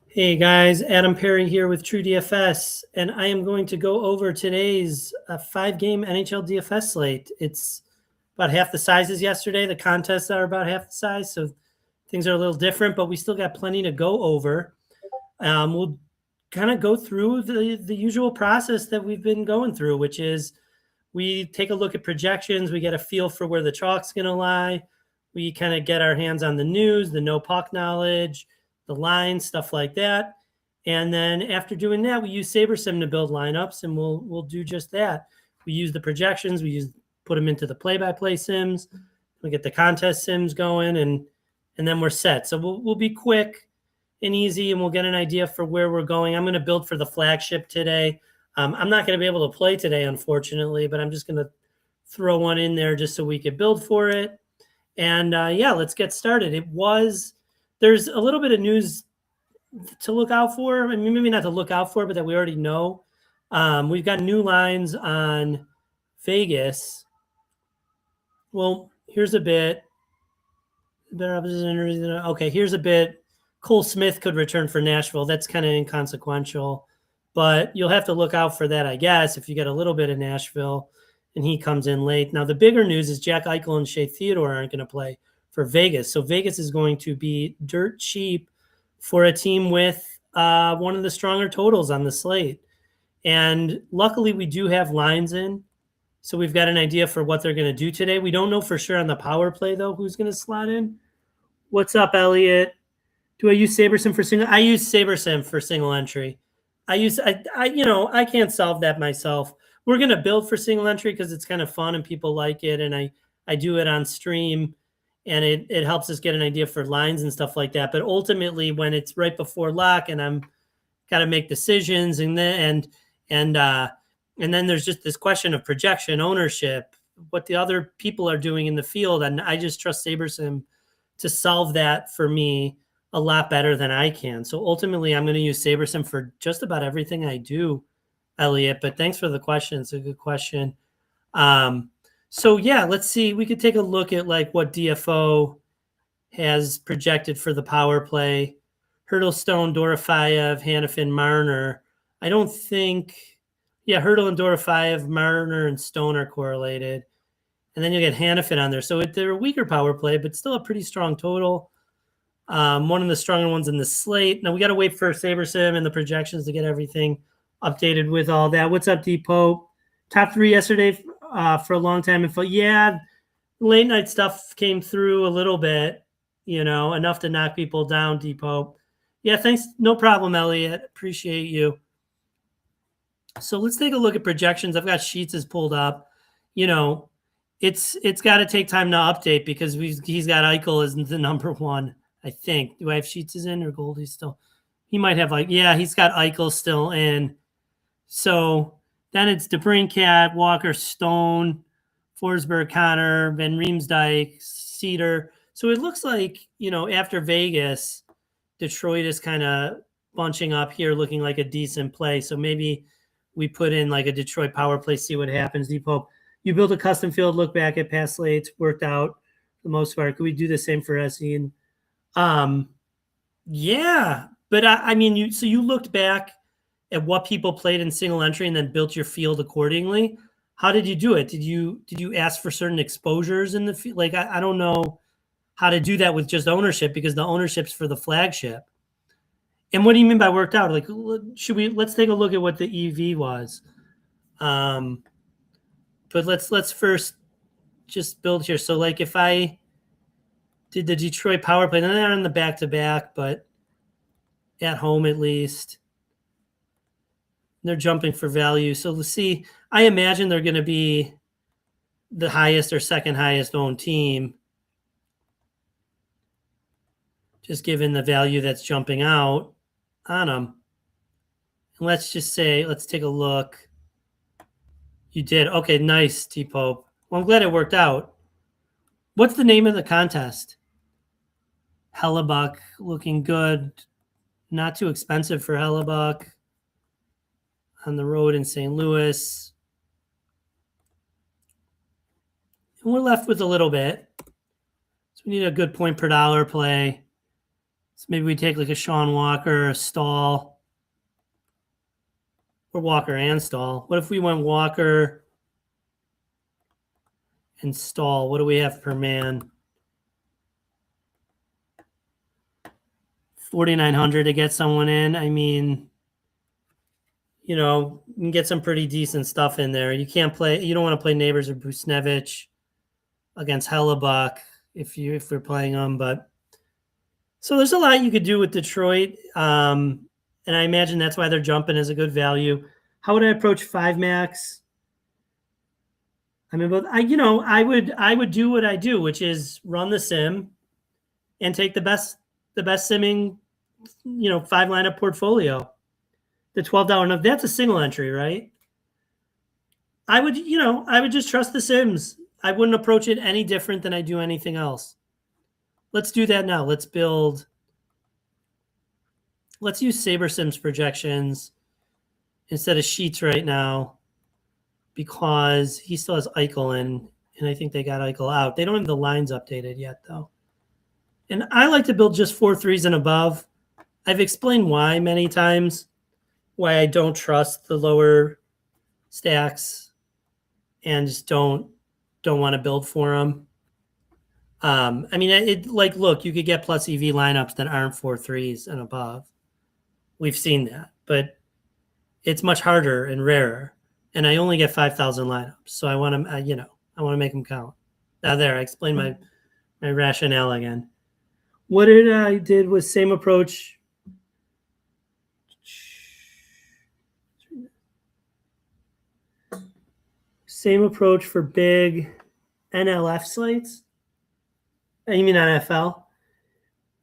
Hey guys, Adam Perry here with TrueDFS, and I am going to go over today's 5-game NHL DFS slate. It's about half the size as yesterday. The contests are about half the size, so things are a little different, but we still got plenty to go over. We'll kind of go through the usual process that we've been going through, which is we take a look at projections, we get a feel for where the chalk's going to lie, we kind of get our hands on the news, the no puck knowledge, the lines, stuff like that. And then after doing that, we use SaberSim to build lineups, and we'll do just that. We use the projections, put them into the play-by-play sims, we get the contest sims going, and then we're set. So we'll be quick and easy, and we'll get an idea for where we're going. I'm going to build for the flagship today. I'm not going to be able to play today, unfortunately, but I'm just going to throw one in there just so we could build for it. And yeah, let's get started. There's a little bit of news to look out for. I mean, maybe not to look out for, but that we already know. We've got new lines on Vegas. Well, here's a bit. Okay, here's a bit. Cole Smith could return for Nashville. That's kind of inconsequential, but you'll have to look out for that, I guess, if you get a little bit of Nashville and he comes in late. Now, the bigger news is Jack Eichel and Shea Theodore aren't going to play for Vegas. So Vegas is going to be dirt cheap for a team with one of the stronger totals on the slate. And luckily, we do have lines in. So we've got an idea for what they're going to do today. We don't know for sure on the power play, though, who's going to slot in. What's up, Elliot? Do I use SaberSim for single? I use SaberSim for single entry. I can't solve that myself. We're going to build for single entry because it's kind of fun and people like it. And I do it on stream, and it helps us get an idea for lines and stuff like that. But ultimately, when it's right before lock and I'm got to make decisions, and then there's just this question of projection, ownership, what the other people are doing in the field, and I just trust SaberSim to solve that for me a lot better than I can. So ultimately, I'm going to use SaberSim for just about everything I do, Elliot. But thanks for the question. It's a good question. So yeah, let's see. We could take a look at like what DFO has projected for the power play. Hurdle, Stone, Dorofeyev, Hanifin, Marner. I don't think, Hurdle and Dorofeyev, Marner, and Stone are correlated. And then you get Hanifin on there. So they're a weaker power play, but still a pretty strong total. One of the stronger ones in the slate. Now we got to wait for SaberSim and the projections to get everything updated with all that. What's up, Depot? Top 3 yesterday for a long time. Yeah, late night stuff came through a little bit, enough to knock people down, Depot. Yeah, thanks. No problem, Elliot. Appreciate you. So let's take a look at projections. I've got Sheets is pulled up. It's got to take time to update because he's got Eichel as the number one. I think. Do I have Sheets is in or Goldie still? He might have he's got Eichel still in. So then it's DeBrincat, Walker, Stone, Forsberg, Connor, Van Riemsdyk, Cedar. So it looks like, after Vegas, Detroit is kind of bunching up here, looking like a decent play. So maybe we put in like a Detroit power play, see what happens. Depot, you built a custom field, look back at past slates, worked out for the most part. Could we do the same for SE? Yeah, but I mean, you looked back at what people played in single entry and then built your field accordingly. How did you do it? Did you ask for certain exposures in the field? Like, I don't know how to do that with just ownership because the ownership's for the flagship. And what do you mean by worked out? Like, let's take a look at what the EV was. But let's first just build here. So like if I did the Detroit power play, then they're on the back-to-back, but at home at least. They're jumping for value. So let's see. I imagine they're going to be the highest or second highest owned team, just given the value that's jumping out on them. And let's just say, let's take a look. You did. Okay, nice, T-Pope. Well, I'm glad it worked out. What's the name of the contest? Hellebuck looking good. Not too expensive for Hellebuck. On the road in St. Louis. And we're left with a little bit. So we need a good point per dollar play. So maybe we take like a Sean Walker, a Stahl, or Walker and Stahl. What if we went Walker and Stahl? What do we have per man? 4,900 to get someone in. I mean, you know, you can get some pretty decent stuff in there. You can't play. You don't want to play Neighbors or Busnevich against Hellebuck if we're playing them. But so there's a lot you could do with Detroit, and I imagine that's why they're jumping as a good value. How would I approach 5 max? I mean, but I would do what I do, which is run the sim and take the best simming, 5 lineup portfolio. The $12 enough. That's a single entry, right? I would just trust the sims. I wouldn't approach it any different than I do anything else. Let's do that now. Let's use Saber Sims projections instead of Sheets right now because he still has Eichel in, and I think they got Eichel out. They don't have the lines updated yet, though. And I like to build just 4 threes and above. I've explained why many times, why I don't trust the lower stacks and just don't want to build for them. I mean, look, you could get plus EV lineups that aren't 4 threes and above. We've seen that, but it's much harder and rarer. And I only get 5,000 lineups, so I want to, I want to make them count. Now there, I explained my rationale again. What I did was same approach. Same approach for big NLF slates. You mean NFL?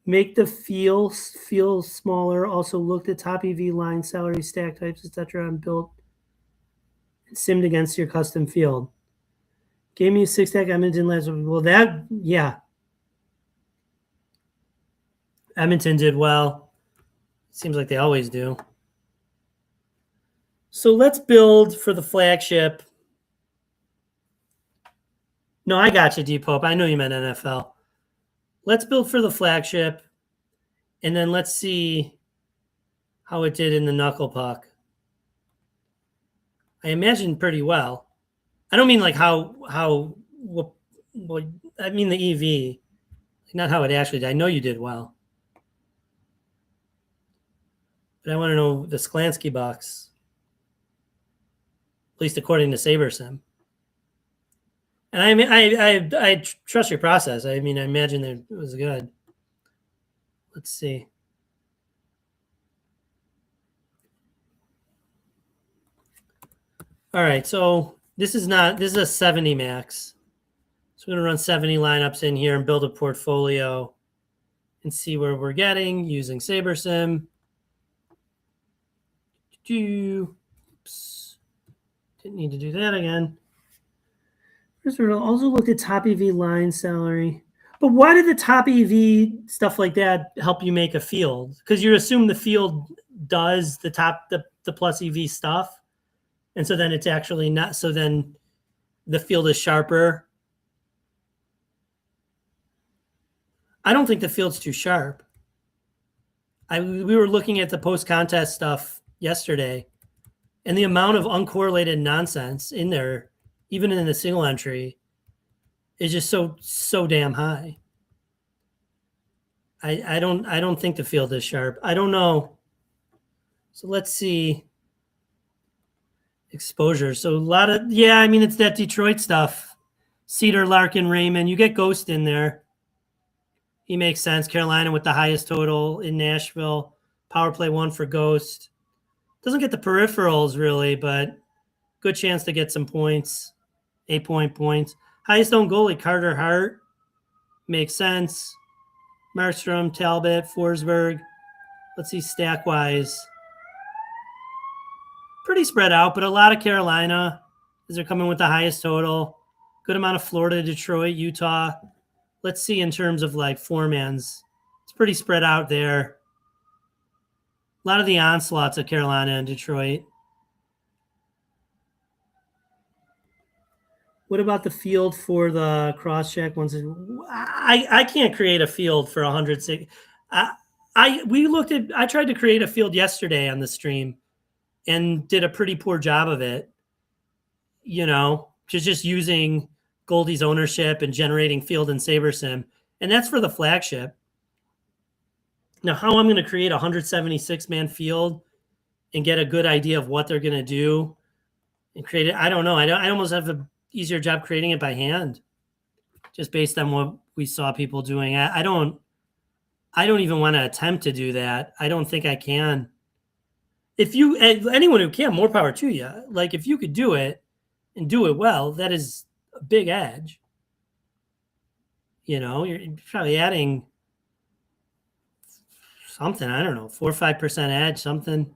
Make the feel smaller. Also looked at top EV line, salary, stack types, etc. and built and simmed against your custom field. Gave me a 6-stack Edmonton last week. Well, Edmonton did well. Seems like they always do. So let's build for the flagship. No, I got you, D-Pope. I know you meant NFL. Let's build for the flagship, and then let's see how it did in the knuckle puck. I imagine pretty well. I don't mean like what I mean the EV, not how it actually did. I know you did well. But I want to know the Sklansky box, at least according to SaberSim. And I mean, I trust your process. I mean, I imagine that it was good. Let's see. All right, so this is a 70 max. So we're going to run 70 lineups in here and build a portfolio and see where we're getting using SaberSim. Oops. Didn't need to do that again. First, we'll also look at top EV line salary. But why did the top EV stuff like that help you make a field? Because you assume the field does the plus EV stuff. And so then it's actually not. So then the field is sharper. I don't think the field's too sharp. We were looking at the post-contest stuff yesterday, and the amount of uncorrelated nonsense in there, even in the single entry, is just so damn high. I don't think the field is sharp. I don't know. So let's see. Exposure. So a lot of, it's that Detroit stuff. Cedar, Larkin, Raymond. You get Ghost in there. He makes sense. Carolina with the highest total in Nashville. Power play 1 for Ghost. Doesn't get the peripherals really, but good chance to get some points. 8-point points. Highest owned goalie, Carter Hart. Makes sense. Markstrom, Talbot, Forsberg. Let's see stack-wise. Pretty spread out, but a lot of Carolina as they're coming with the highest total. Good amount of Florida, Detroit, Utah. Let's see in terms of like four-mans. It's pretty spread out there. A lot of the onslaughts of Carolina and Detroit. What about the field for the cross-check? I can't create a field for 106. I tried to create a field yesterday on the stream and did a pretty poor job of it. Just using Goldie's ownership and generating field and SaberSim, and that's for the flagship. Now, how I'm going to create a 176 man field and get a good idea of what they're going to do and create it, I don't know. I almost have an easier job creating it by hand, just based on what we saw people doing. I don't even want to attempt to do that. I don't think I can. If anyone who can, more power to you. Like, if you could do it and do it well, that is a big edge. You're probably adding something, I don't know, 4 or 5% edge, something.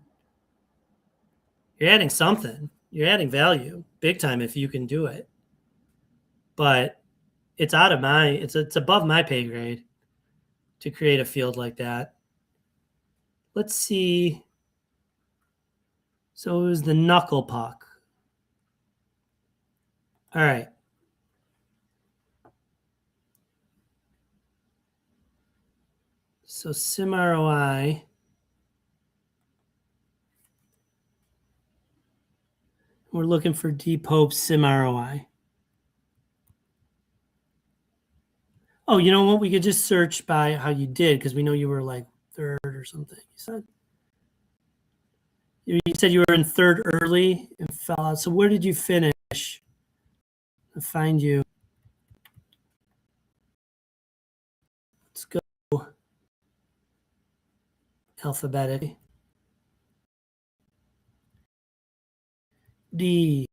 You're adding something. You're adding value big time if you can do it. But it's it's above my pay grade to create a field like that. Let's see. So it was the knuckle puck. All right. So sim ROI. We're looking for Deep Hope sim ROI. Oh, you know what? We could just search by how you did, because we know you were like third or something. You said you were in third early and fell out. So where did you finish? I'll find you. Let's go alphabetically. D.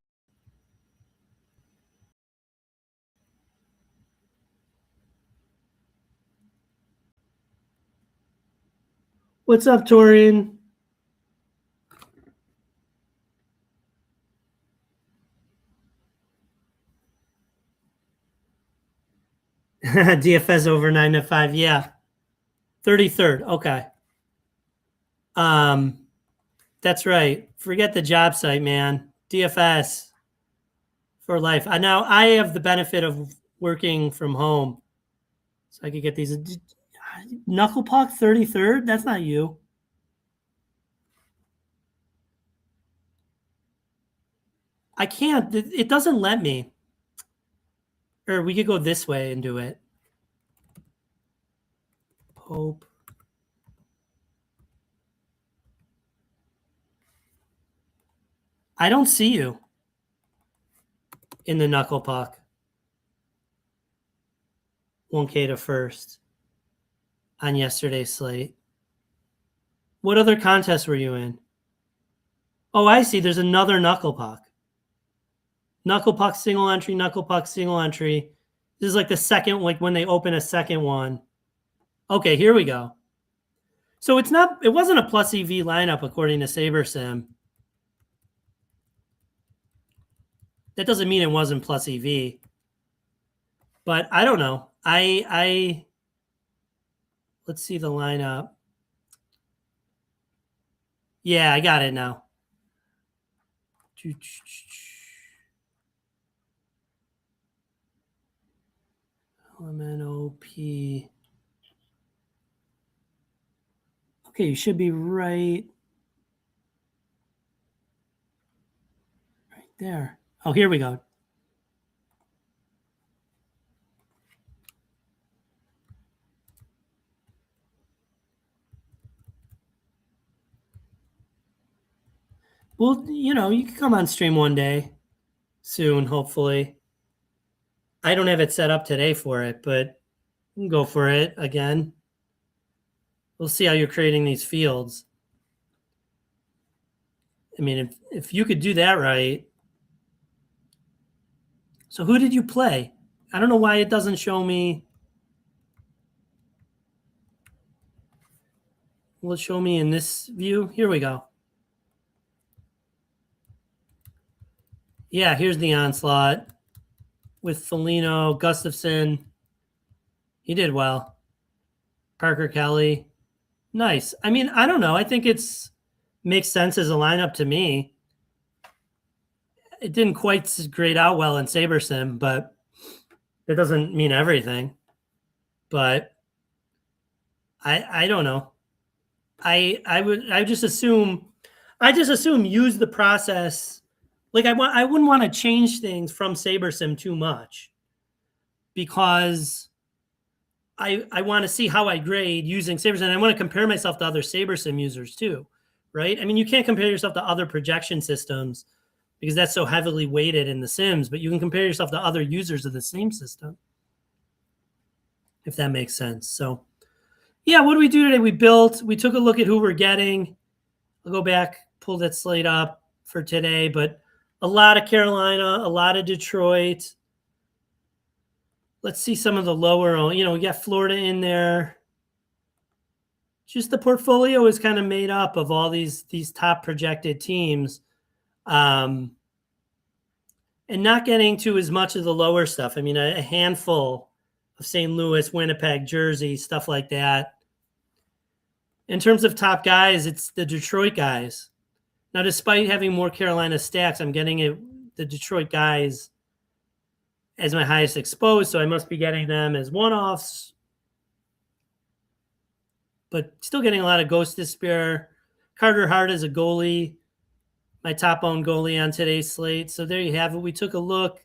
What's up, Torian? DFS over 9 to 5. Yeah. 33rd. Okay. That's right. Forget the job site, man. DFS for life. Now I have the benefit of working from home, so I could get these. Knuckle puck 33rd. That's not you. I can't. It doesn't let me. Or we could go this way and do it. Pope. I don't see you in the knuckle puck. 1K to first on yesterday's slate. What other contest were you in? Oh, I see. There's another knuckle puck. Knuckle puck single entry, knuckle puck single entry. This is like the second, like when they open a second one. Okay, here we go. So it wasn't a plus EV lineup according to SaberSim. That doesn't mean it wasn't plus EV. But I don't know. Let's see the lineup. Yeah, I got it now. LMNOP. Okay, you should be right there. Oh, here we go. Well, you can come on stream one day soon, hopefully. I don't have it set up today for it, but we can go for it again. We'll see how you're creating these fields. I mean, if you could do that right. So who did you play? I don't know why it doesn't show me. Will it show me in this view? Here we go. Yeah, here's the onslaught with Foligno, Gustafson. He did well. Parker Kelly. Nice. I mean, I don't know. I think makes sense as a lineup to me. It didn't quite grade out well in SaberSim, but it doesn't mean everything. But I don't know. I just assume use the process. Like I wouldn't want to change things from SaberSim too much, because I want to see how I grade using SaberSim. And I want to compare myself to other SaberSim users too, right? I mean, you can't compare yourself to other projection systems because that's so heavily weighted in the Sims, but you can compare yourself to other users of the same system, if that makes sense. So yeah, what do we do today? We took a look at who we're getting. I'll go back, pull that slate up for today, but a lot of Carolina, a lot of Detroit. Let's see some of the lower, we got Florida in there. Just the portfolio is kind of made up of all these top projected teams, and not getting to as much of the lower stuff. I mean, a handful of St. Louis, Winnipeg, Jersey, stuff like that. In terms of top guys, it's the Detroit guys. Now, despite having more Carolina stacks, I'm getting the Detroit guys as my highest exposed, so I must be getting them as one-offs. But still getting a lot of Ghost Despair. Carter Hart is a goalie, my top-owned goalie on today's slate. So there you have it. We took a look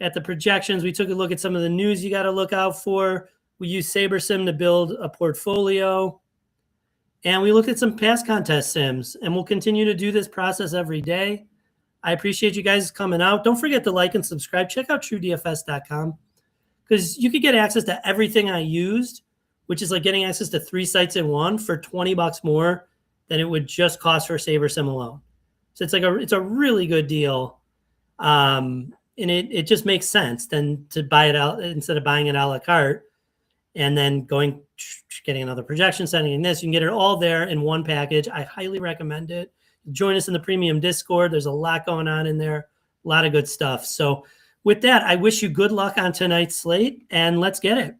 at the projections. We took a look at some of the news you got to look out for. We used SaberSim to build a portfolio. And we looked at some past contest sims, and we'll continue to do this process every day. I appreciate you guys coming out. Don't forget to like and subscribe. Check out TrueDFS.com, because you could get access to everything I used, which is like getting access to 3 sites in one for $20 more than it would just cost for SaberSim alone. So it's a really good deal. And it just makes sense then to buy it out instead of buying it a la carte and then getting another projection setting and this. You can get it all there in one package. I highly recommend it. Join us in the premium Discord. There's a lot going on in there, a lot of good stuff. So with that, I wish you good luck on tonight's slate, and let's get it.